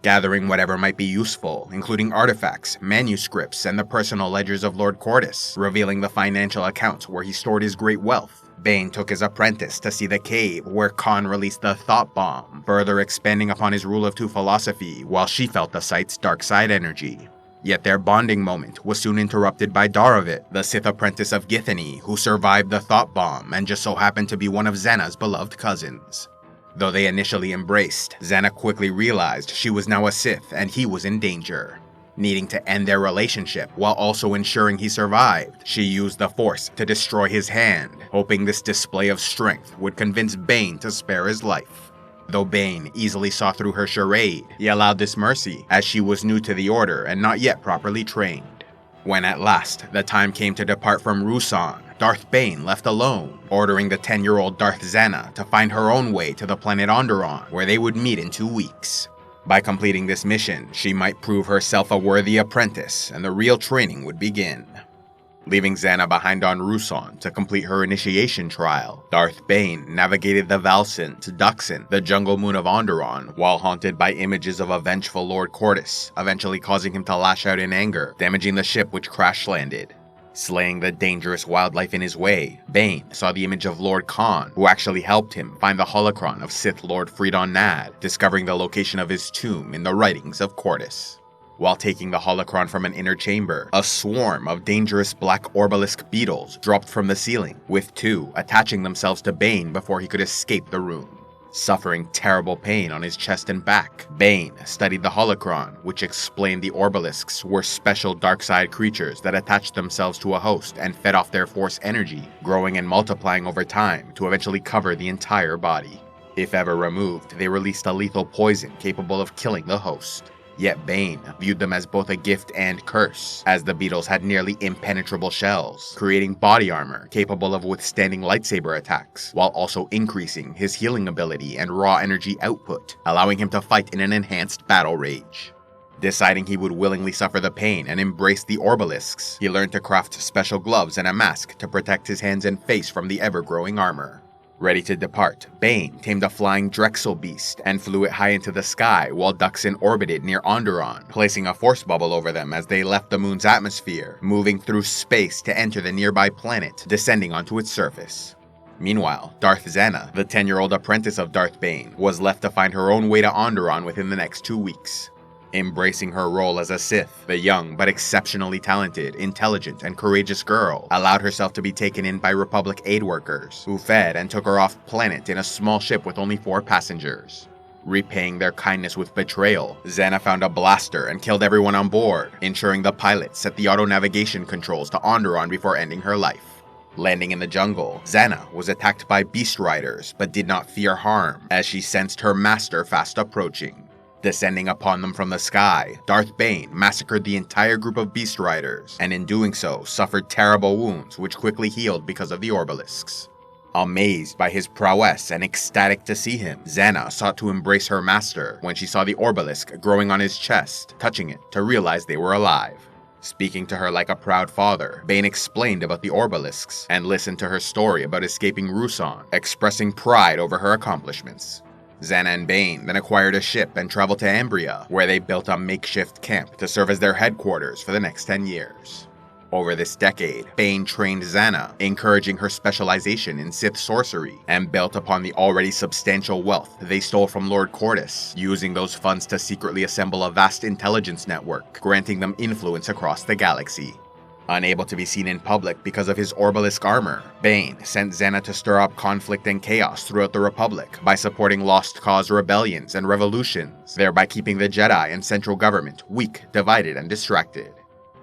Speaker 1: Gathering whatever might be useful, including artifacts, manuscripts, and the personal ledgers of Lord Cortus, revealing the financial accounts where he stored his great wealth, Bane took his apprentice to see the cave where Khan released the thought bomb, further expanding upon his rule of two philosophy while she felt the site's dark side energy. Yet their bonding moment was soon interrupted by Darovit, the Sith apprentice of Githany, who survived the thought bomb and just so happened to be one of Zannah's beloved cousins. Though they initially embraced, Zannah quickly realized she was now a Sith and he was in danger. Needing to end their relationship while also ensuring he survived, she used the Force to destroy his hand, hoping this display of strength would convince Bane to spare his life. Though Bane easily saw through her charade, he allowed this mercy as she was new to the Order and not yet properly trained. When at last the time came to depart from Ruusan, Darth Bane left alone, ordering the 10-year-old Darth Zannah to find her own way to the planet Onderon, where they would meet in 2 weeks. By completing this mission, she might prove herself a worthy apprentice, and the real training would begin. Leaving Zannah behind on Ruusan to complete her initiation trial, Darth Bane navigated the Valsin to Duxan, the jungle moon of Onderon, while haunted by images of a vengeful Lord Cortus, eventually causing him to lash out in anger, damaging the ship which crash-landed. Slaying the dangerous wildlife in his way, Bane saw the image of Lord Khan, who actually helped him find the holocron of Sith Lord Freedon Nad, discovering the location of his tomb in the writings of Cortus. While taking the holocron from an inner chamber, a swarm of dangerous black Orbalisk beetles dropped from the ceiling, with 2 attaching themselves to Bane before he could escape the room. Suffering terrible pain on his chest and back, Bane studied the holocron, which explained the Orbalisks were special dark side creatures that attached themselves to a host and fed off their force energy, growing and multiplying over time to eventually cover the entire body. If ever removed, they released a lethal poison capable of killing the host. Yet Bane viewed them as both a gift and curse, as the beetles had nearly impenetrable shells, creating body armor capable of withstanding lightsaber attacks, while also increasing his healing ability and raw energy output, allowing him to fight in an enhanced battle rage. Deciding he would willingly suffer the pain and embrace the Orbalisks, he learned to craft special gloves and a mask to protect his hands and face from the ever-growing armor. Ready to depart, Bane tamed a flying Drexel beast and flew it high into the sky while Duxan orbited near Onderon, placing a force bubble over them as they left the moon's atmosphere, moving through space to enter the nearby planet, descending onto its surface. Meanwhile, Darth Zannah, the 10-year-old apprentice of Darth Bane, was left to find her own way to Onderon within the next 2 weeks. Embracing her role as a Sith, the young but exceptionally talented, intelligent, and courageous girl allowed herself to be taken in by Republic aid workers, who fed and took her off planet in a small ship with only 4 passengers. Repaying their kindness with betrayal, Zannah found a blaster and killed everyone on board, ensuring the pilot set the auto-navigation controls to Onderon before ending her life. Landing in the jungle, Zannah was attacked by beast riders, but did not fear harm, as she sensed her master fast approaching. Descending upon them from the sky, Darth Bane massacred the entire group of beast riders, and in doing so, suffered terrible wounds which quickly healed because of the Orbalisks. Amazed by his prowess and ecstatic to see him, Zannah sought to embrace her master when she saw the Orbalisk growing on his chest, touching it to realize they were alive. Speaking to her like a proud father, Bane explained about the Orbalisks and listened to her story about escaping Ruusan, expressing pride over her accomplishments. Zannah and Bane then acquired a ship and traveled to Ambria, where they built a makeshift camp to serve as their headquarters for the next 10 years. Over this decade, Bane trained Zannah, encouraging her specialization in Sith sorcery, and built upon the already substantial wealth they stole from Lord Cortus, using those funds to secretly assemble a vast intelligence network, granting them influence across the galaxy. Unable to be seen in public because of his Orbalisk armor, Bane sent Zannah to stir up conflict and chaos throughout the Republic by supporting lost cause rebellions and revolutions, thereby keeping the Jedi and central government weak, divided, and distracted.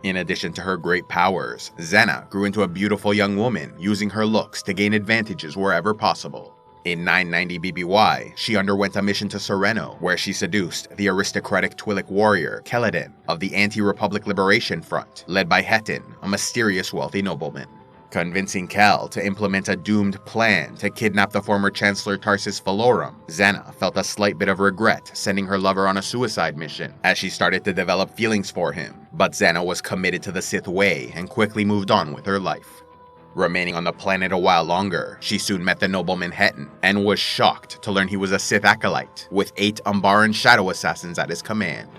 Speaker 1: In addition to her great powers, Zannah grew into a beautiful young woman, using her looks to gain advantages wherever possible. In 990 BBY, she underwent a mission to Sereno, where she seduced the aristocratic Twi'lek warrior Keladin of the Anti-Republic Liberation Front, led by Hettin, a mysterious wealthy nobleman. Convincing Kel to implement a doomed plan to kidnap the former Chancellor Tarsis Valorum, Zannah felt a slight bit of regret sending her lover on a suicide mission, as she started to develop feelings for him, but Zannah was committed to the Sith way and quickly moved on with her life. Remaining on the planet a while longer, she soon met the nobleman Hettin, and was shocked to learn he was a Sith acolyte, with 8 Umbaran shadow assassins at his command.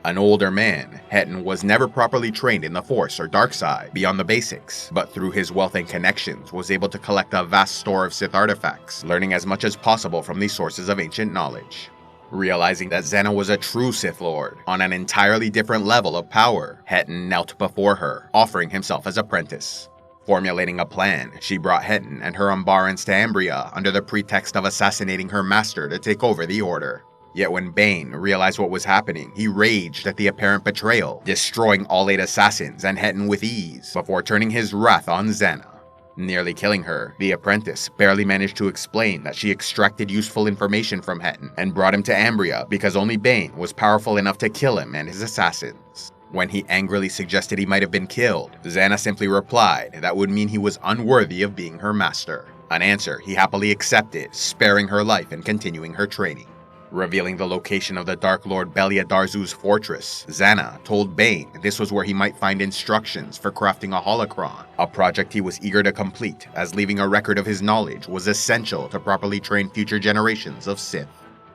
Speaker 1: An older man, Hettin was never properly trained in the Force or dark side beyond the basics, but through his wealth and connections was able to collect a vast store of Sith artifacts, learning as much as possible from these sources of ancient knowledge. Realizing that Zannah was a true Sith Lord, on an entirely different level of power, Hettin knelt before her, offering himself as apprentice. Formulating a plan, she brought Hettin and her Umbarans to Ambria under the pretext of assassinating her master to take over the Order. Yet when Bane realized what was happening, he raged at the apparent betrayal, destroying all 8 assassins and Hettin with ease, before turning his wrath on Zannah. Nearly killing her, the apprentice barely managed to explain that she extracted useful information from Hettin and brought him to Ambria because only Bane was powerful enough to kill him and his assassins. When he angrily suggested he might have been killed, Zannah simply replied that would mean he was unworthy of being her master. An answer he happily accepted, sparing her life and continuing her training. Revealing the location of the Dark Lord Beliadarzu's fortress, Zannah told Bane this was where he might find instructions for crafting a holocron, a project he was eager to complete, as leaving a record of his knowledge was essential to properly train future generations of Sith.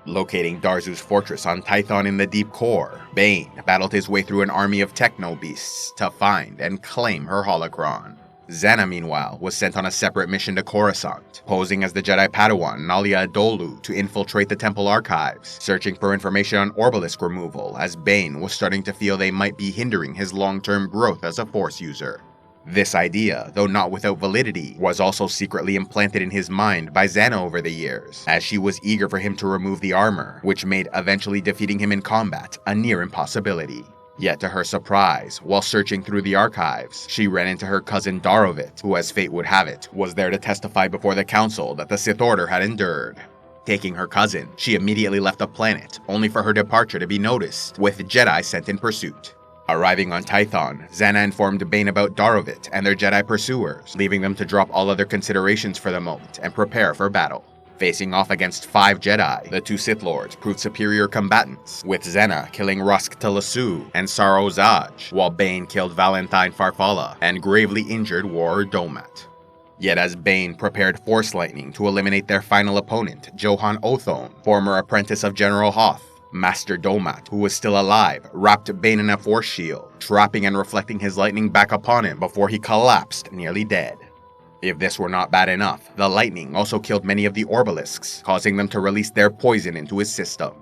Speaker 1: Locating Darzu's fortress on Tython in the deep core, Bane battled his way through an army of techno-beasts to find and claim her holocron. Zannah, meanwhile, was sent on a separate mission to Coruscant, posing as the Jedi Padawan Nalia Adolu to infiltrate the temple archives, searching for information on Orbalisk removal, as Bane was starting to feel they might be hindering his long-term growth as a Force user. This idea, though not without validity, was also secretly implanted in his mind by Zannah over the years, as she was eager for him to remove the armor, which made eventually defeating him in combat a near impossibility. Yet to her surprise, while searching through the archives, she ran into her cousin Darovit, who, as fate would have it, was there to testify before the council that the Sith Order had endured. Taking her cousin, she immediately left the planet, only for her departure to be noticed, with Jedi sent in pursuit. Arriving on Tython, Zannah informed Bane about Darovit and their Jedi pursuers, leaving them to drop all other considerations for the moment and prepare for battle. Facing off against 5 Jedi, the 2 Sith Lords proved superior combatants, with Zannah killing Rusk Talasu and Saro Zaj, while Bane killed Valentine Farfalla and gravely injured Warrior Domat. Yet as Bane prepared Force Lightning to eliminate their final opponent, Johan Othone, former apprentice of General Hoth, Master Domat, who was still alive, wrapped Bane in a Force shield, trapping and reflecting his lightning back upon him before he collapsed, nearly dead. If this were not bad enough, the lightning also killed many of the Orbalisks, causing them to release their poison into his system.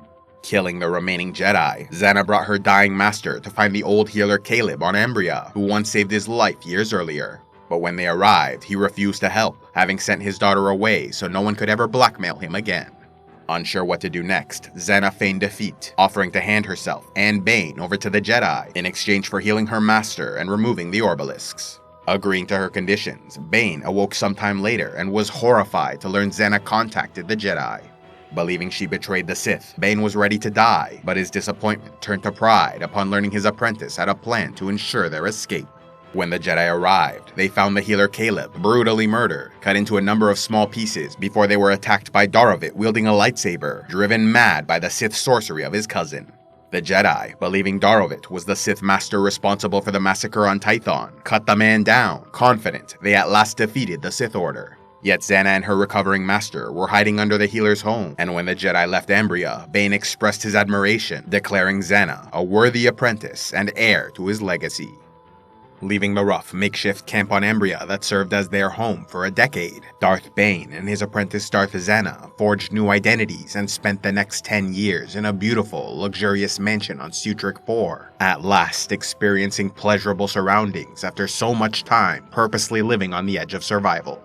Speaker 1: Killing the remaining Jedi, Zannah brought her dying master to find the old healer Caleb on Ambria, who once saved his life years earlier. But when they arrived, he refused to help, having sent his daughter away so no one could ever blackmail him again. Unsure what to do next, Zannah feigned defeat, offering to hand herself and Bane over to the Jedi in exchange for healing her master and removing the Orbalisks. Agreeing to her conditions, Bane awoke sometime later and was horrified to learn Zannah contacted the Jedi. Believing she betrayed the Sith, Bane was ready to die, but his disappointment turned to pride upon learning his apprentice had a plan to ensure their escape. When the Jedi arrived, they found the healer Caleb brutally murdered, cut into a number of small pieces before they were attacked by Darovit wielding a lightsaber, driven mad by the Sith sorcery of his cousin. The Jedi, believing Darovit was the Sith Master responsible for the massacre on Tython, cut the man down, confident they at last defeated the Sith Order. Yet Zannah and her recovering master were hiding under the healer's home, and when the Jedi left Ambria, Bane expressed his admiration, declaring Zannah a worthy apprentice and heir to his legacy. Leaving the rough, makeshift camp on Ambria that served as their home for a decade, Darth Bane and his apprentice Darth Zannah forged new identities and spent the next 10 years in a beautiful, luxurious mansion on Sutrik IV, at last experiencing pleasurable surroundings after so much time purposely living on the edge of survival.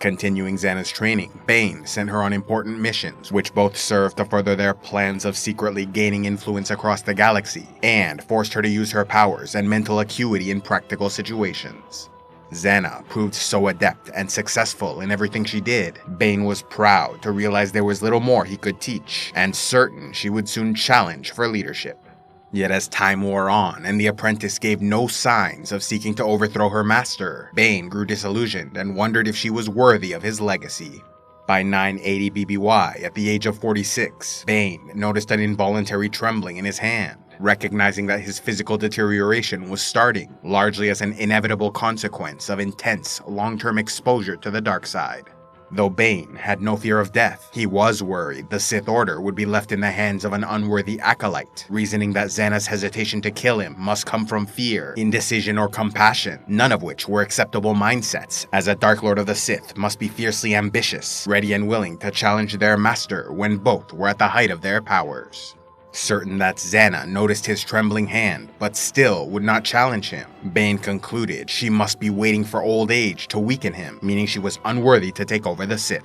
Speaker 1: Continuing Zannah's training, Bane sent her on important missions, which both served to further their plans of secretly gaining influence across the galaxy, and forced her to use her powers and mental acuity in practical situations. Zannah proved so adept and successful in everything she did, Bane was proud to realize there was little more he could teach, and certain she would soon challenge for leadership. Yet as time wore on and the apprentice gave no signs of seeking to overthrow her master, Bane grew disillusioned and wondered if she was worthy of his legacy. By 980 BBY, at the age of 46, Bane noticed an involuntary trembling in his hand, recognizing that his physical deterioration was starting, largely as an inevitable consequence of intense, long-term exposure to the dark side. Though Bane had no fear of death, he was worried the Sith Order would be left in the hands of an unworthy acolyte, reasoning that Zannah's hesitation to kill him must come from fear, indecision, or compassion, none of which were acceptable mindsets, as a Dark Lord of the Sith must be fiercely ambitious, ready and willing to challenge their master when both were at the height of their powers. Certain that Zannah noticed his trembling hand, but still would not challenge him, Bane concluded she must be waiting for old age to weaken him, meaning she was unworthy to take over the Sith.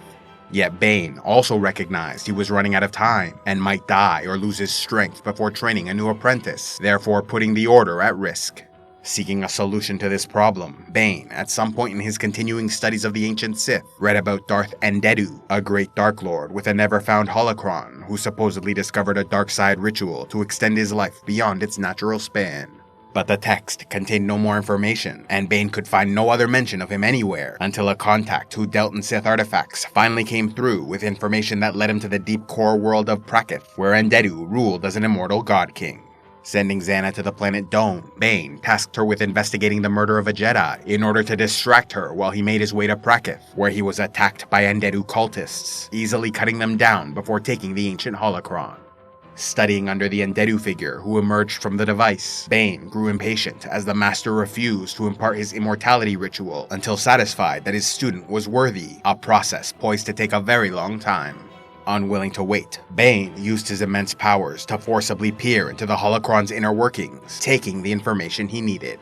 Speaker 1: Yet Bane also recognized he was running out of time, and might die or lose his strength before training a new apprentice, therefore putting the Order at risk. Seeking a solution to this problem, Bane, at some point in his continuing studies of the ancient Sith, read about Darth Endedu, a great Dark Lord with a never-found holocron who supposedly discovered a dark side ritual to extend his life beyond its natural span. But the text contained no more information, and Bane could find no other mention of him anywhere until a contact who dealt in Sith artifacts finally came through with information that led him to the deep core world of Prakith, where Endedu ruled as an immortal god king. Sending Zannah to the planet Dome, Bane tasked her with investigating the murder of a Jedi in order to distract her while he made his way to Prakith, where he was attacked by Endedu cultists, easily cutting them down before taking the ancient holocron. Studying under the Endedu figure who emerged from the device, Bane grew impatient as the master refused to impart his immortality ritual until satisfied that his student was worthy, a process poised to take a very long time. Unwilling to wait, Bane used his immense powers to forcibly peer into the holocron's inner workings, taking the information he needed.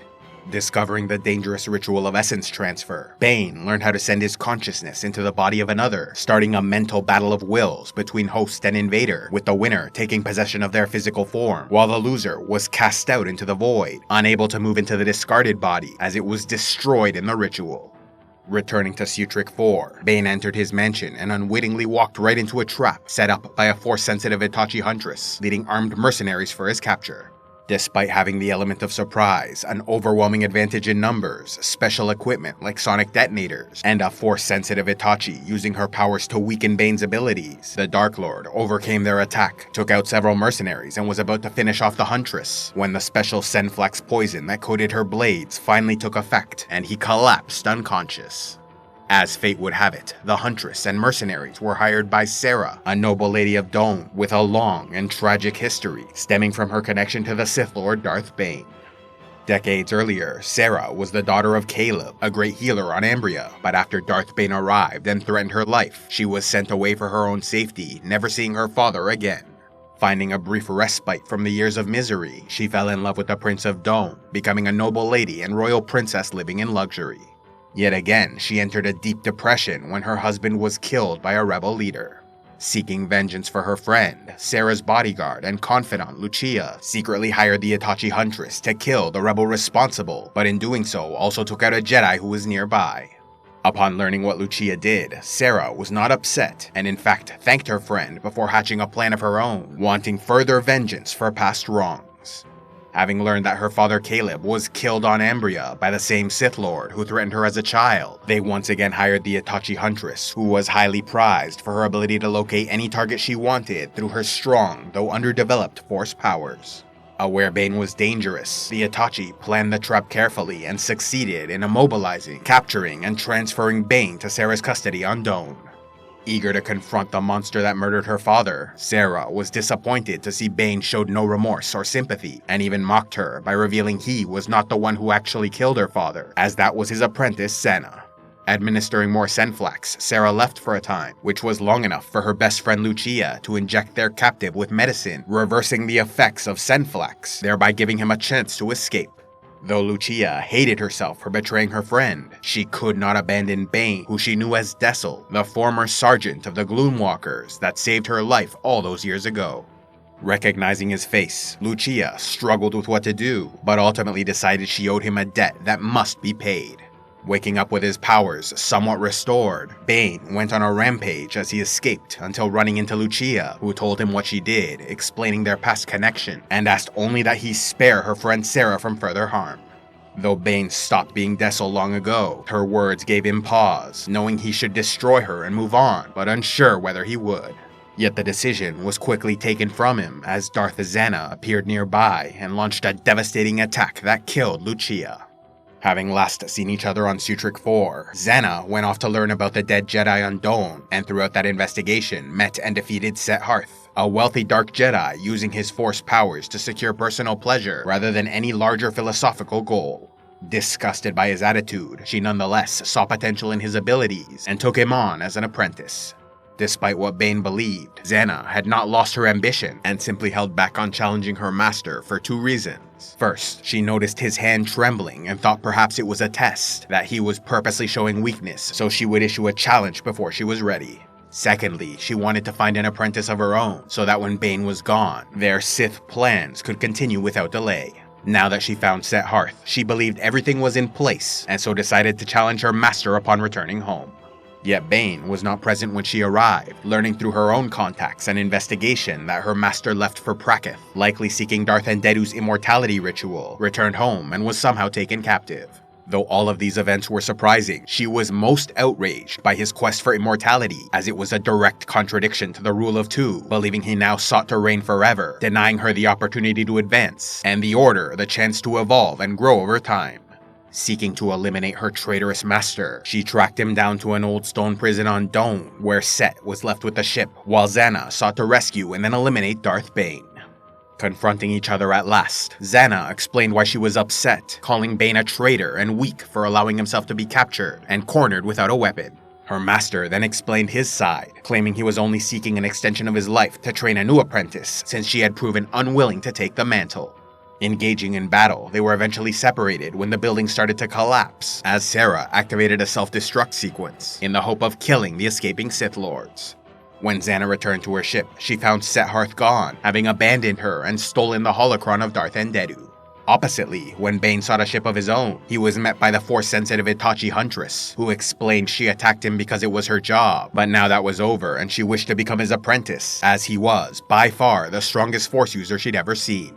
Speaker 1: Discovering the dangerous ritual of essence transfer, Bane learned how to send his consciousness into the body of another, starting a mental battle of wills between host and invader, with the winner taking possession of their physical form, while the loser was cast out into the void, unable to move into the discarded body as it was destroyed in the ritual. Returning to Sirac 4, Bane entered his mansion and unwittingly walked right into a trap set up by a Force-sensitive Itachi huntress, leading armed mercenaries for his capture. Despite having the element of surprise, an overwhelming advantage in numbers, special equipment like sonic detonators, and a Force-sensitive Itachi using her powers to weaken Bane's abilities, the Dark Lord overcame their attack, took out several mercenaries, and was about to finish off the huntress, when the special Senflax poison that coated her blades finally took effect, and he collapsed unconscious. As fate would have it, the huntress and mercenaries were hired by Sirac, a noble lady of Dome with a long and tragic history stemming from her connection to the Sith Lord Darth Bane. Decades earlier, Sirac was the daughter of Caleb, a great healer on Ambria, but after Darth Bane arrived and threatened her life, she was sent away for her own safety, never seeing her father again. Finding a brief respite from the years of misery, she fell in love with the Prince of Dome, becoming a noble lady and royal princess living in luxury. Yet again, she entered a deep depression when her husband was killed by a rebel leader. Seeking vengeance for her friend, Sarah's bodyguard and confidant Lucia secretly hired the Itachi huntress to kill the rebel responsible, but in doing so also took out a Jedi who was nearby. Upon learning what Lucia did, Sarah was not upset and in fact thanked her friend before hatching a plan of her own, wanting further vengeance for past wrongs. Having learned that her father Caleb was killed on Ambria by the same Sith Lord who threatened her as a child, they once again hired the Itachi huntress, who was highly prized for her ability to locate any target she wanted through her strong, though underdeveloped Force powers. Aware Bane was dangerous, the Itachi planned the trap carefully and succeeded in immobilizing, capturing, and transferring Bane to Sarah's custody on Dome. Eager to confront the monster that murdered her father, Sirac was disappointed to see Bane showed no remorse or sympathy, and even mocked her by revealing he was not the one who actually killed her father, as that was his apprentice Zannah. Administering more Senflax, Sirac left for a time, which was long enough for her best friend Lucia to inject their captive with medicine, reversing the effects of Senflax, thereby giving him a chance to escape. Though Lucia hated herself for betraying her friend, she could not abandon Bane, who she knew as Dessel, the former sergeant of the Gloomwalkers that saved her life all those years ago. Recognizing his face, Lucia struggled with what to do, but ultimately decided she owed him a debt that must be paid. Waking up with his powers somewhat restored, Bane went on a rampage as he escaped until running into Lucia, who told him what she did, explaining their past connection, and asked only that he spare her friend Sarah from further harm. Though Bane stopped being Dessel long ago, her words gave him pause, knowing he should destroy her and move on, but unsure whether he would. Yet the decision was quickly taken from him as Darth Zannah appeared nearby and launched a devastating attack that killed Lucia. Having last seen each other on Sirac 4, Zannah went off to learn about the dead Jedi on Dome, and throughout that investigation met and defeated Harth, a wealthy dark Jedi using his Force powers to secure personal pleasure rather than any larger philosophical goal. Disgusted by his attitude, she nonetheless saw potential in his abilities and took him on as an apprentice. Despite what Bane believed, Zannah had not lost her ambition and simply held back on challenging her master for two reasons. First, she noticed his hand trembling and thought perhaps it was a test, that he was purposely showing weakness so she would issue a challenge before she was ready. Secondly, she wanted to find an apprentice of her own so that when Bane was gone, their Sith plans could continue without delay. Now that she found Harth, she believed everything was in place and so decided to challenge her master upon returning home. Yet Bane was not present when she arrived, learning through her own contacts and investigation that her master left for Praketh, likely seeking Darth Endedu's immortality ritual, returned home and was somehow taken captive. Though all of these events were surprising, she was most outraged by his quest for immortality, as it was a direct contradiction to the rule of two, believing he now sought to reign forever, denying her the opportunity to advance, and the Order the chance to evolve and grow over time. Seeking to eliminate her traitorous master, she tracked him down to an old stone prison on Dome, where Set was left with the ship, while Zannah sought to rescue and then eliminate Darth Bane. Confronting each other at last, Zannah explained why she was upset, calling Bane a traitor and weak for allowing himself to be captured and cornered without a weapon. Her master then explained his side, claiming he was only seeking an extension of his life to train a new apprentice since she had proven unwilling to take the mantle. Engaging in battle, they were eventually separated when the building started to collapse, as Sirac activated a self-destruct sequence in the hope of killing the escaping Sith Lords. When Zannah returned to her ship, she found Harth gone, having abandoned her and stolen the holocron of Darth Endedu. Oppositely, when Bane sought a ship of his own, he was met by the Force-sensitive Itachi huntress, who explained she attacked him because it was her job, but now that was over and she wished to become his apprentice, as he was, by far, the strongest Force user she'd ever seen.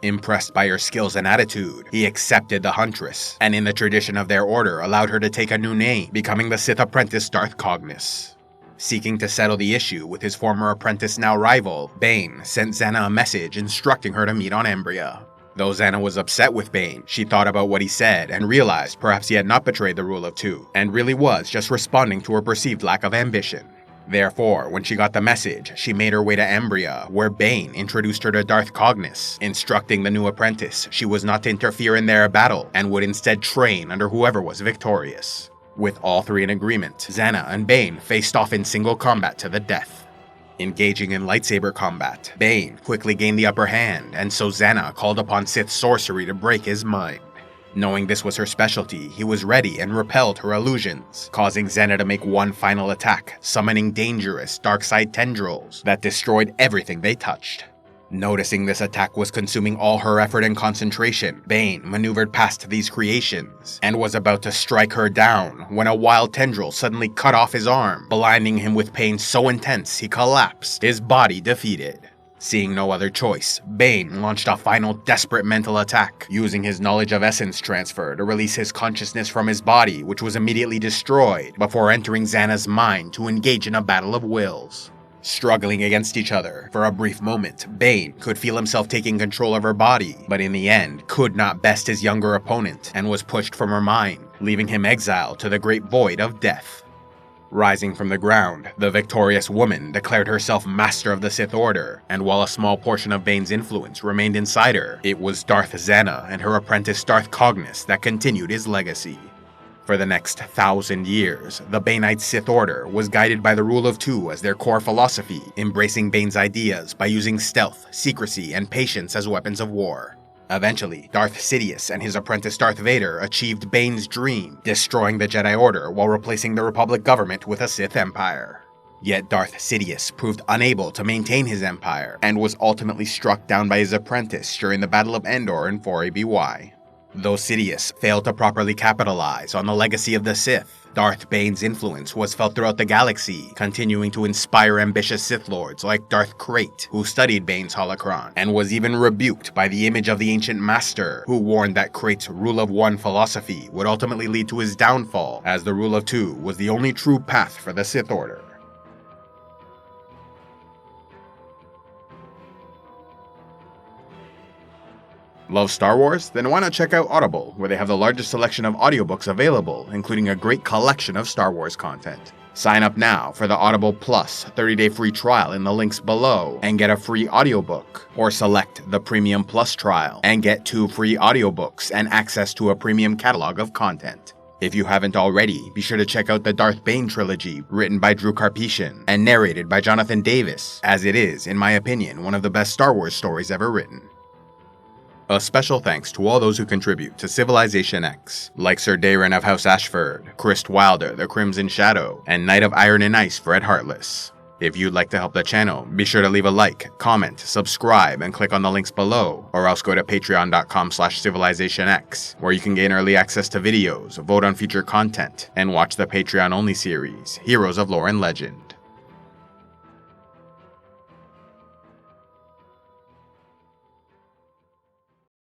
Speaker 1: Impressed by her skills and attitude, he accepted the huntress, and in the tradition of their order allowed her to take a new name, becoming the Sith apprentice Darth Cognis. Seeking to settle the issue with his former apprentice now rival, Bane sent Zannah a message instructing her to meet on Embria. Though Zannah was upset with Bane, she thought about what he said and realized perhaps he had not betrayed the rule of two, and really was just responding to her perceived lack of ambition. Therefore, when she got the message, she made her way to Embria, where Bane introduced her to Darth Cognis, instructing the new apprentice she was not to interfere in their battle and would instead train under whoever was victorious. With all three in agreement, Zannah and Bane faced off in single combat to the death. Engaging in lightsaber combat, Bane quickly gained the upper hand, and so Zannah called upon Sith sorcery to break his mind. Knowing this was her specialty, he was ready and repelled her illusions, causing Zannah to make one final attack, summoning dangerous dark side tendrils that destroyed everything they touched. Noticing this attack was consuming all her effort and concentration, Bane maneuvered past these creations and was about to strike her down when a wild tendril suddenly cut off his arm, blinding him with pain so intense he collapsed, his body defeated. Seeing no other choice, Bane launched a final desperate mental attack, using his knowledge of essence transfer to release his consciousness from his body, which was immediately destroyed, before entering Zannah's mind to engage in a battle of wills. Struggling against each other, for a brief moment, Bane could feel himself taking control of her body, but in the end could not best his younger opponent and was pushed from her mind, leaving him exiled to the great void of death. Rising from the ground, the victorious woman declared herself master of the Sith Order, and while a small portion of Bane's influence remained inside her, it was Darth Zannah and her apprentice Darth Cognis that continued his legacy. For the next 1,000 years, the Baneite Sith Order was guided by the rule of two as their core philosophy, embracing Bane's ideas by using stealth, secrecy, and patience as weapons of war. Eventually, Darth Sidious and his apprentice Darth Vader achieved Bane's dream, destroying the Jedi Order while replacing the Republic government with a Sith Empire. Yet Darth Sidious proved unable to maintain his empire, and was ultimately struck down by his apprentice during the Battle of Endor in 4 ABY. Though Sidious failed to properly capitalize on the legacy of the Sith, Darth Bane's influence was felt throughout the galaxy, continuing to inspire ambitious Sith Lords like Darth Krayt, who studied Bane's holocron, and was even rebuked by the image of the Ancient Master, who warned that Krayt's rule of one philosophy would ultimately lead to his downfall, as the rule of two was the only true path for the Sith Order. Love Star Wars? Then why not check out Audible, where they have the largest selection of audiobooks available, including a great collection of Star Wars content. Sign up now for the Audible Plus 30-day free trial in the links below and get a free audiobook, or select the Premium Plus trial and get 2 free audiobooks and access to a premium catalog of content. If you haven't already, be sure to check out the Darth Bane trilogy, written by Drew Karpyshyn and narrated by Jonathan Davis, as it is, in my opinion, one of the best Star Wars stories ever written. A special thanks to all those who contribute to Civilization X, like Sir Daeron of House Ashford, Chris Wilder, The Crimson Shadow, and Knight of Iron and Ice, Fred Heartless. If you'd like to help the channel, be sure to leave a like, comment, subscribe, and click on the links below, or else go to patreon.com/civilizationx, where you can gain early access to videos, vote on future content, and watch the Patreon-only series, Heroes of Lore and Legend.